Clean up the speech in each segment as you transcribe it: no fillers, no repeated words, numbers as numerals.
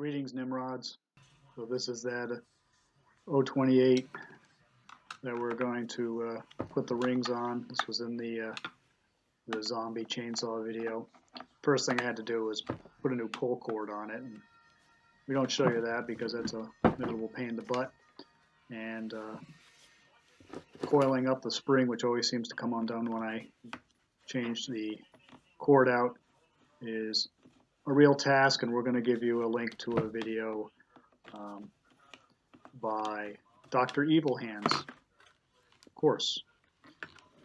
Greetings, Nimrods. So this is that 028 that we're going to put the rings on. This was in the zombie chainsaw video. First thing I had to do was put a new pull cord on it. And we don't show you that because that's a miserable pain in the butt. And coiling up the spring, which always seems to come undone when I change the cord out, is a real task, and we're going to give you a link to a video by Dr. Evil Hands, of course.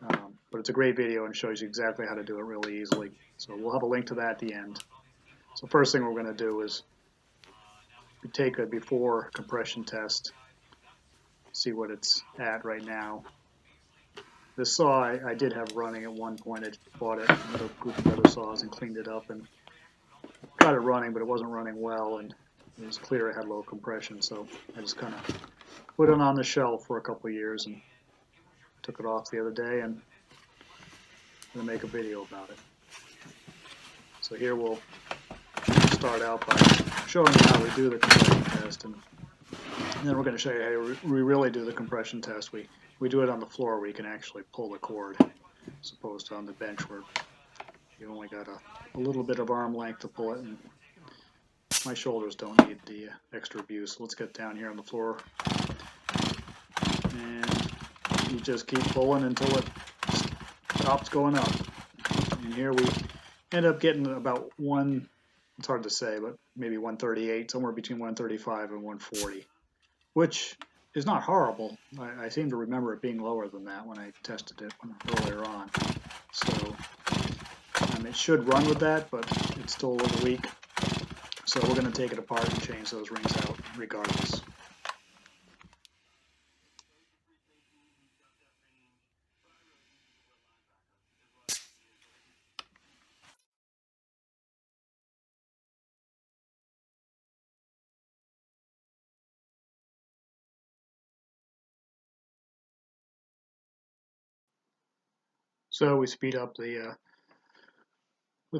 But it's a great video and shows you exactly how to do it really easily. So we'll have a link to that at the end. So first thing we're going to do is we take a before compression test, see what it's at right now. This saw I did have running at one point. I bought it with a group of other saws and cleaned it up and got it running, but it wasn't running well, and it was clear it had low compression, so I just kind of put it on the shelf for a couple of years and took it off the other day, and I'm going to make a video about it. So here we'll start out by showing you how we do the compression test, and then we're going to show you how we really do the compression test. We do it on the floor where you can actually pull the cord, as opposed to on the bench where you only got a little bit of arm length to pull it, and my shoulders don't need the extra abuse. So let's get down here on the floor, and you just keep pulling until it stops going up. And here we end up getting about it's hard to say, but maybe 138, somewhere between 135 and 140, which is not horrible. I seem to remember it being lower than that when I tested it earlier on. So it should run with that, but it's still a little weak. So we're going to take it apart and change those rings out regardless. So we speed up the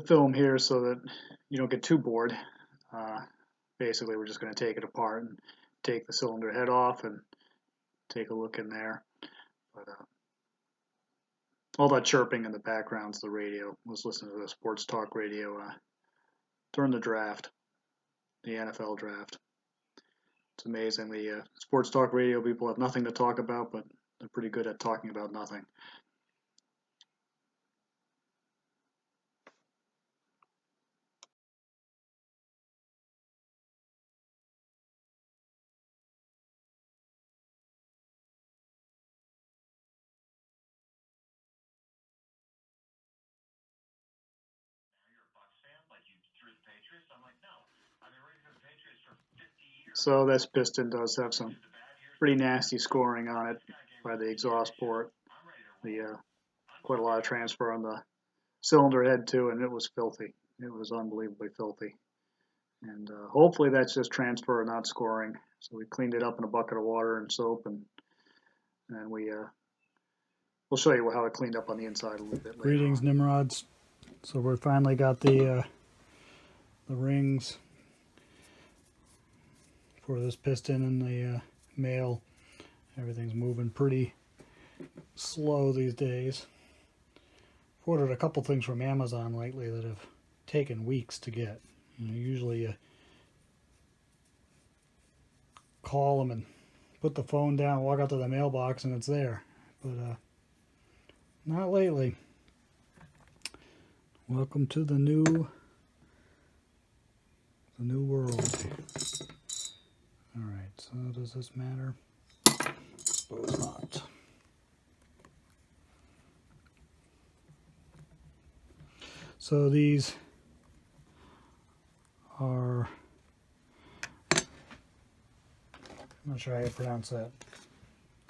film here so that you don't get too bored. Basically, we're just going to take it apart and take the cylinder head off and take a look in there. But all that chirping in the background's the radio. I was listening to the sports talk radio during the draft, the NFL draft. It's amazing. The sports talk radio people have nothing to talk about, but they're pretty good at talking about nothing. So this piston does have some pretty nasty scoring on it by the exhaust port. Quite a lot of transfer on the cylinder head too, and it was filthy. It was unbelievably filthy. And hopefully that's just transfer, not scoring. So we cleaned it up in a bucket of water and soap, and we'll show you how it cleaned up on the inside a little bit later. Greetings, Nimrods. So we finally got the rings for this piston and the male. Everything's moving pretty slow these days. I've ordered a couple things from Amazon lately that have taken weeks to get. Usually you call them and put the phone down, walk out to the mailbox, and it's there. But not lately. Welcome to the new world. Alright, so does this matter? Suppose not. So these are, I'm not sure how you pronounce that,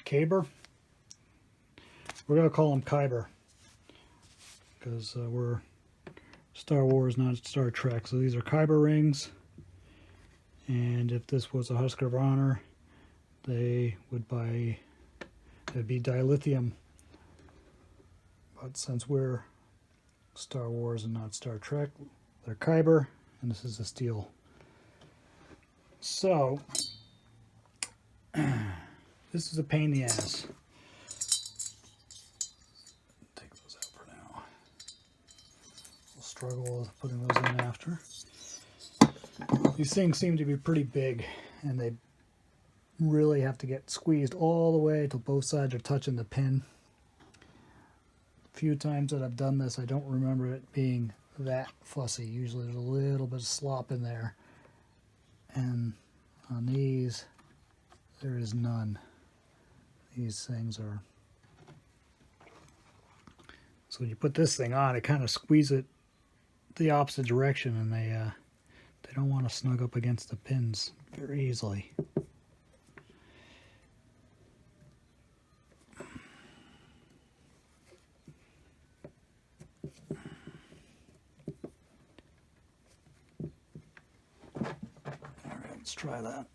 Kyber? We're going to call them Kyber because we're Star Wars, not Star Trek. So these are Kyber rings, and if this was a Husker of Honor, it'd be dilithium. But since we're Star Wars and not Star Trek, they're Kyber, and this is a Stihl So, this is a pain in the ass. Take those out for now. We'll struggle with putting those in after. These things seem to be pretty big, and they really have to get squeezed all the way till both sides are touching the pin. A few times that I've done this, I don't remember it being that fussy. Usually there's a little bit of slop in there. And on these, there is none. These things are... So when you put this thing on, it kind of squeezes it the opposite direction, and they don't want to snug up against the pins very easily. Let's try that.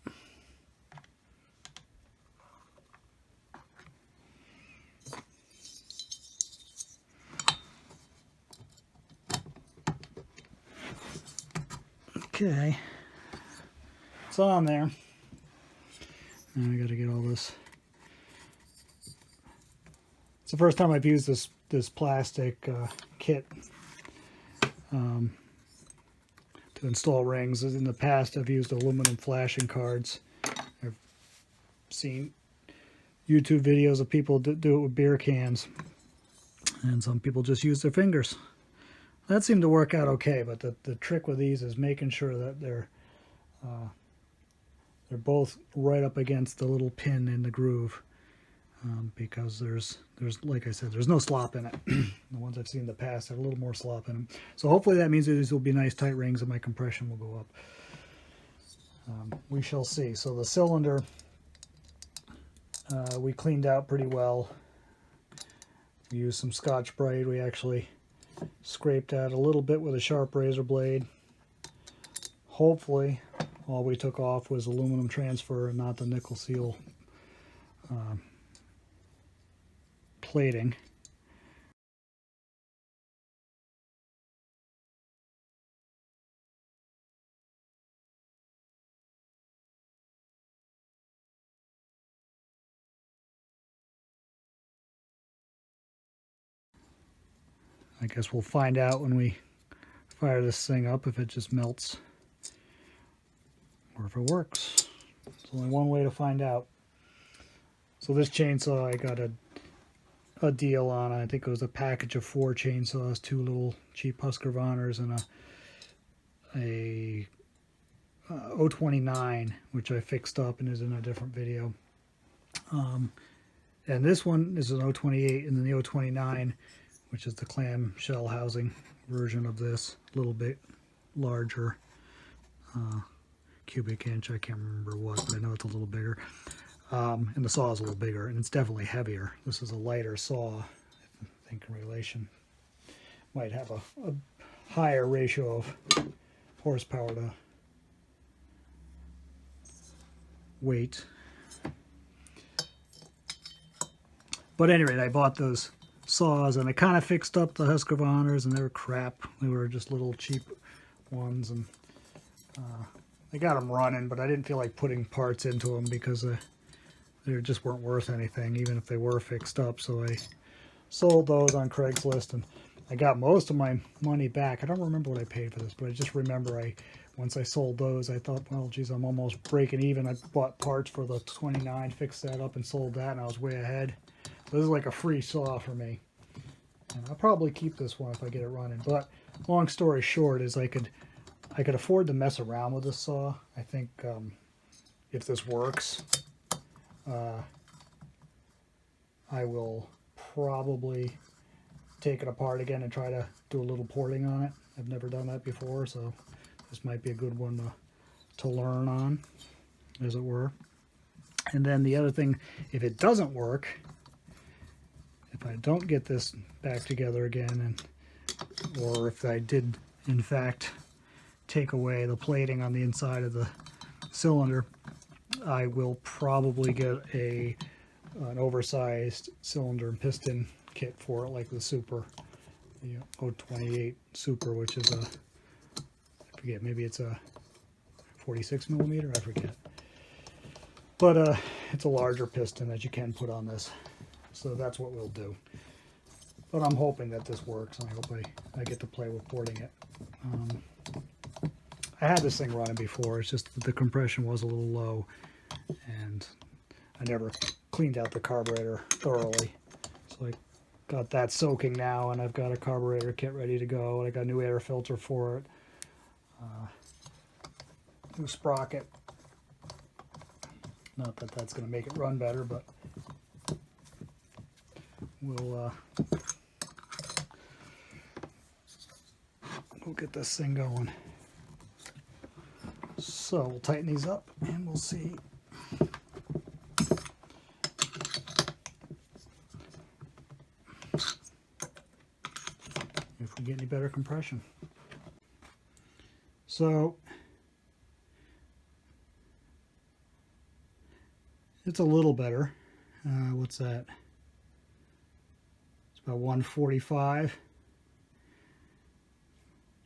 Okay, it's on there. Now I got to get all this. It's the first time I've used this plastic kit to install rings. In the past, I've used aluminum flashing cards. I've seen YouTube videos of people do it with beer cans, and some people just use their fingers. That seemed to work out okay, but the trick with these is making sure that they're both right up against the little pin in the groove, because there's like I said, there's no slop in it. The ones I've seen in the past have a little more slop in them. So hopefully that means that these will be nice tight rings and my compression will go up. We shall see. So the cylinder we cleaned out pretty well. We used some Scotch-Brite. We actually scraped out a little bit with a sharp razor blade. Hopefully all we took off was aluminum transfer and not the nickel seal plating. I guess we'll find out when we fire this thing up if it just melts or if it works. There's only one way to find out. So this chainsaw I got a deal on. I think it was a package of 4 chainsaws, 2 little cheap Husqvarnas, and a 029, which I fixed up and is in a different video. And this one is an 028, and then the 029, which is the clamshell housing version of this, a little bit larger cubic inch. I can't remember what, but I know it's a little bigger. And the saw is a little bigger, and it's definitely heavier. This is a lighter saw, I think, in relation. Might have a higher ratio of horsepower to weight. But at any rate, I bought those saws, and I kind of fixed up the Husqvarnas, and they were crap. They were just little cheap ones, and I got them running, but I didn't feel like putting parts into them because they just weren't worth anything, even if they were fixed up. So I sold those on Craigslist, and I got most of my money back. I don't remember what I paid for this, but I just remember once I sold those, I thought, well, geez, I'm almost breaking even. I bought parts for the 29, fixed that up, and sold that, and I was way ahead. So this is like a free saw for me. And I'll probably keep this one if I get it running. But long story short is I could afford to mess around with this saw. I think if this works, I will probably take it apart again and try to do a little porting on it. I've never done that before, so this might be a good one to learn on, as it were. And then the other thing, if it doesn't work, if I don't get this back together again, or if I did in fact take away the plating on the inside of the cylinder, I will probably get an oversized cylinder and piston kit for it, like the Super, the 028 Super, which is I forget, maybe it's a 46 millimeter, I forget. But it's a larger piston that you can put on this, so that's what we'll do. But I'm hoping that this works, and I hope I get to play with porting it. I had this thing running before, it's just that the compression was a little low, and I never cleaned out the carburetor thoroughly. So I got that soaking now, and I've got a carburetor kit ready to go, and I got a new air filter for it. New sprocket. Not that that's going to make it run better, but we'll get this thing going. So we'll tighten these up and we'll see if we get any better compression. So it's a little better. What's that? It's about 145.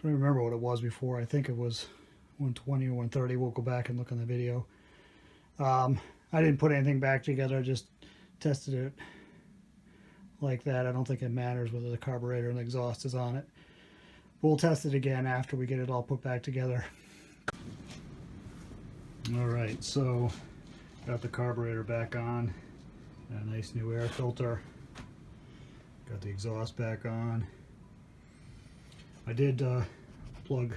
Don't remember what it was before. I think it was 120 or 130. We'll go back and look on the video. I didn't put anything back together. I just tested it like that. I don't think it matters whether the carburetor and the exhaust is on it. We'll test it again after we get it all put back together. All right, so got the carburetor back on. Got a nice new air filter. Got the exhaust back on. I did plug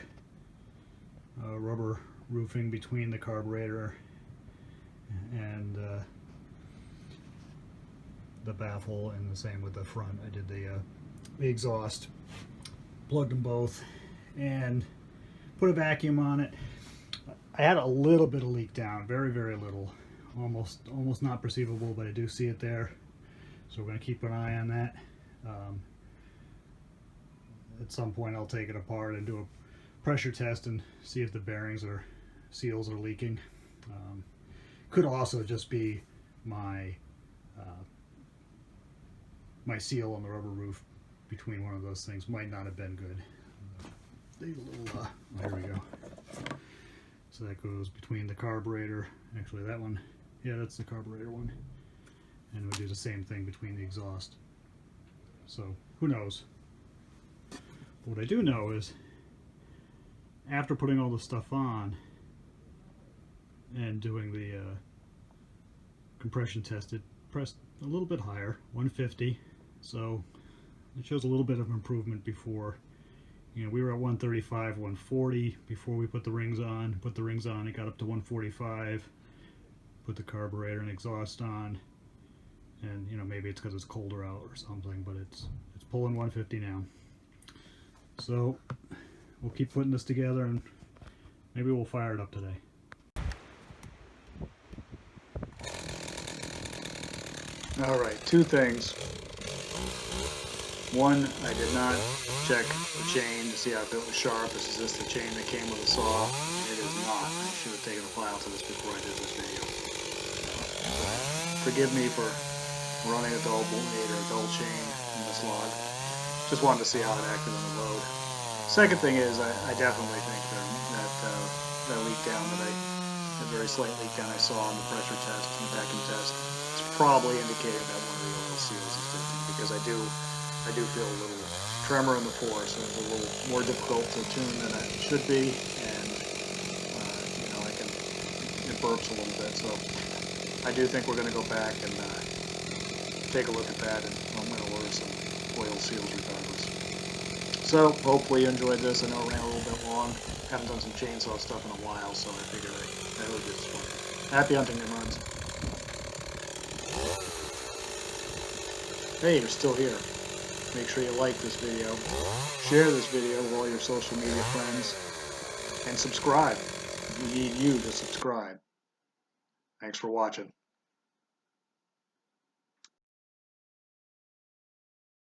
rubber roofing between the carburetor and the baffle, and the same with the front. I did the exhaust, plugged them both, and put a vacuum on it. I had a little bit of leak down, very, very little, almost not perceivable, but I do see it there. So we're going to keep an eye on that. At some point I'll take it apart and do a pressure test and see if the bearings or seals are leaking. Could also just be my my seal on the rubber roof between one of those things. Might not have been good. Here we go. So that goes between the carburetor. Actually, that one, yeah, that's the carburetor one. And we do the same thing between the exhaust. So who knows? What I do know is, after putting all the stuff on and doing the compression test, it pressed a little bit higher, 150. So it shows a little bit of improvement before. You know, we were at 135, 140 before we put the rings on. Put the rings on, it got up to 145. Put the carburetor and exhaust on, and you know, maybe it's because it's colder out or something, but it's pulling 150 now. So we'll keep putting this together, and maybe we'll fire it up today. All right, two things. One, I did not check the chain to see if it was sharp. Is this the chain that came with the saw? It is not. I should have taken a file to this before I did this video. Forgive me for running a dull blade or a dull chain in this log. Just wanted to see how it acted on the road. Second thing is, I definitely think that leak down that very slight leak down I saw on the pressure test and the vacuum test, it's probably indicating that one of the oil seals is drifting, because I do feel a little tremor in the pore, so it's a little more difficult to tune than it should be, and you know, it burps a little bit. So I do think we're going to go back and take a look at that, and I'm going to order some oil seals regardless. So hopefully you enjoyed this. I know it ran a little bit long. Haven't done some chainsaw stuff in a while, so I figured I hope it's fun. Happy hunting, Nimrods. Hey, you're still here. Make sure you like this video, share this video with all your social media friends, and subscribe. We need you to subscribe. Thanks for watching.